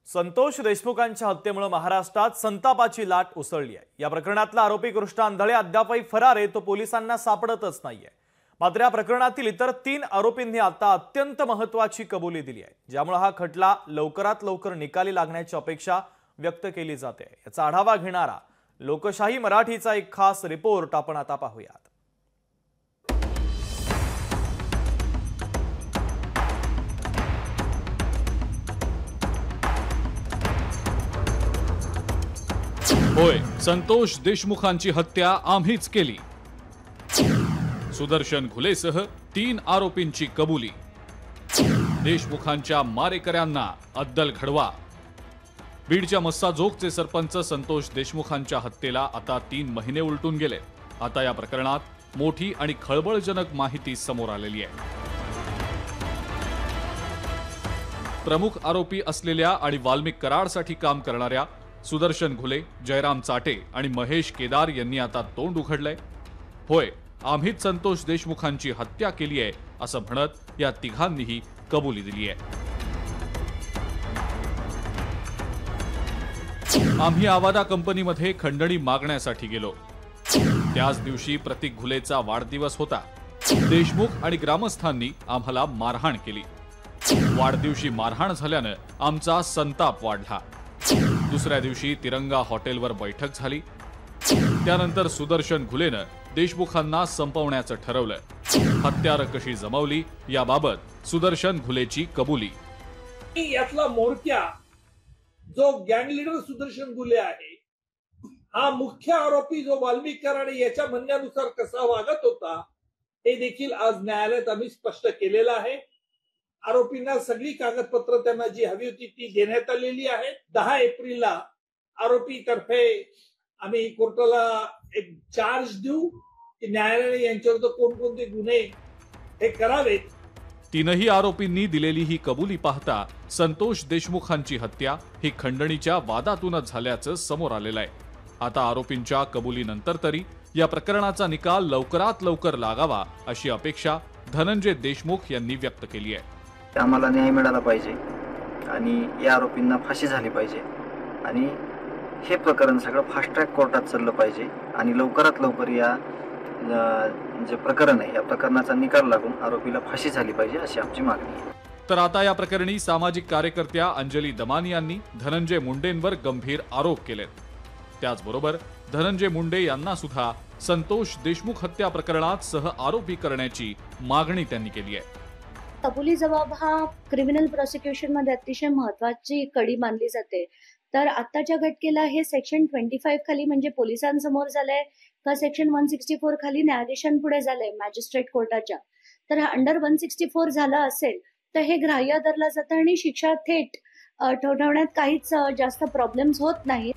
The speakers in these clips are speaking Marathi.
संतोष देशमुखांच्या हत्येमुळे महाराष्ट्रात संतापाची लाट उसळली आहे। या प्रकरणातला आरोपी कृष्ण आंधळे अद्यापही फरार आहे, तो पोलिसांना सापडतच नाहीये। मात्र या प्रकरणातील इतर 3 आरोपींनी आता अत्यंत महत्त्वाची कबुली दिली आहे, ज्यामुळे हा खटला लवकरात लवकर निकाली लागण्याची अपेक्षा व्यक्त केली जाते। याचा आढावा घेणारा लोकशाही मराठीचा एक खास रिपोर्ट आपण आता पाहूयात। होय, संतोष देशमुखांची हत्या आम्हीच केली। सुदर्शन घुलेसह 3 आरोपींची कबुली। देशमुखांच्या मारेकऱ्यांना अद्दल घडवा। बीडच्या मस्साजोगचे सरपंच संतोष देशमुखांच्या हत्येला आता 3 महिने उलटून गेले। आता या प्रकरणात मोठी आणि खळबळजनक माहिती समोर आलेली आहे। प्रमुख आरोपी असलेल्या आणि वाल्मिक कराडसाठी काम करणाऱ्या सुदर्शन घुले, जयराम चाटे आणि महेश केदार यांनी आता तोंड उघडलंय। होय, आम्हीच संतोष देशमुखांची हत्या केली आहे असं म्हणत या तिघांनीही कबुली दिली आहे। आम्ही आवादा कंपनीमध्ये खंडणी मागण्यासाठी गेलो। त्याच दिवशी प्रतीक घुलेचा वाढदिवस होता। देशमुख आणि ग्रामस्थांनी आम्हाला मारहाण केली। वाढदिवशी मारहाण झाल्यानं आमचा संताप वाढला। दुसऱ्या दिवशी तिरंगा हॉटेलवर बैठक झाली। त्यानंतर सुदर्शन घुलेनं देशमुखांना संपवण्याचं ठरवलं। हत्यारं कशी जमवली याबाबत सुदर्शन घुलेची कबुली। यातला मोरक्या जो गँग लीडर सुदर्शन घुले आहे, हा मुख्य आरोपी जो वाल्मिक कराड याच्या म्हणण्यानुसार कसा वागत होता हे देखील आज न्यायालयात आम्ही स्पष्ट केलेलं आहे। आरोपींना सगळी कागदपत्र त्यांना जी हवी होती ती देण्यात आलेली आहे। 10 एप्रिलला आरोपी तर्फे आम्ही कोर्टाला एक चार्ज देऊ की न्यायालयाने यांच्यावर कोणकोणते गुन्हे हे करावेत। 3ही आरोपींनी दिलेली ही कबुली पाहता संतोष देशमुखांची हत्या ही खंडणीच्या वादातूनच झाल्याचं समोर आलेलं आहे। आता आरोपींच्या कबुलीनंतर तरी या प्रकरणाचा निकाल लवकरात लवकर लागावा अशी अपेक्षा धनंजय देशमुख यांनी व्यक्त केली आहे। आम्हाला न्याय मिळाला पाहिजे आणि या आरोपींना फाशी झाली पाहिजे आणि हे प्रकरण सगळं फास्ट ट्रॅक कोर्टात चाललं पाहिजे आणि लवकरात लवकर या जे प्रकरण आहे या प्रकरणाचा निकाल लागून आरोपीला फाशी झाली पाहिजे अशी आमची मागणी आहे। तर आता या प्रकरणी सामाजिक कार्यकर्त्या अंजली दमानी यांनी धनंजय मुंडेंवर गंभीर आरोप केलेत। त्याचबरोबर धनंजय मुंडे यांना सुद्धा संतोष देशमुख हत्या प्रकरणात सह आरोपी करण्याची मागणी त्यांनी केली आहे। कबुली जबाब हा क्रिमिनल प्रोसिक्युशन मध्ये अतिशय महत्वाची कडी मानली जाते। तर आताच्या घटनेला हे सेक्शन 25 खाली म्हणजे पोलिसांसमोर झालंय का सेक्शन 164 खाली न्यायाधीशांपुढे झालंय मॅजिस्ट्रेट कोर्टाच्या। तर अंडर 164 झाला असेल तर हे ग्राह्य धरलं जातं आणि शिक्षा थेट ठोठावण्यात काहीच जास्त प्रॉब्लेम्स होत नाही।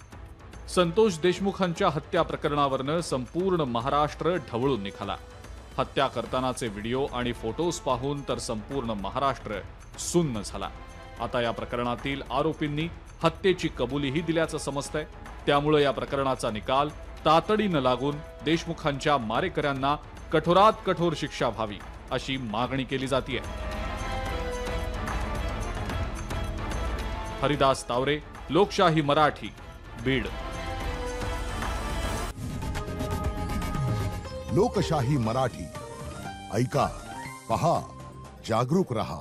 संतोष देशमुखांच्या हत्या प्रकरणावरनं संपूर्ण महाराष्ट्र ढवळून निघाला। हत्या करतानाचे व्हिडिओ आणि फोटोज पाहून तर संपूर्ण महाराष्ट्र सुन्न झाला। आता या प्रकरणातील आरोपींनी हत्येची कबुलीही दिल्याचं समजतंय। त्यामुळे या प्रकरणाचा निकाल तातडीनं लागून देशमुखांच्या मारेकऱ्यांना कठोरात कठोर शिक्षा व्हावी अशी मागणी केली जातीये। हरिदास तावरे, लोकशाही मराठी, बीड। लोकशाही मराठी ऐका, पहा, जागरूक रहा।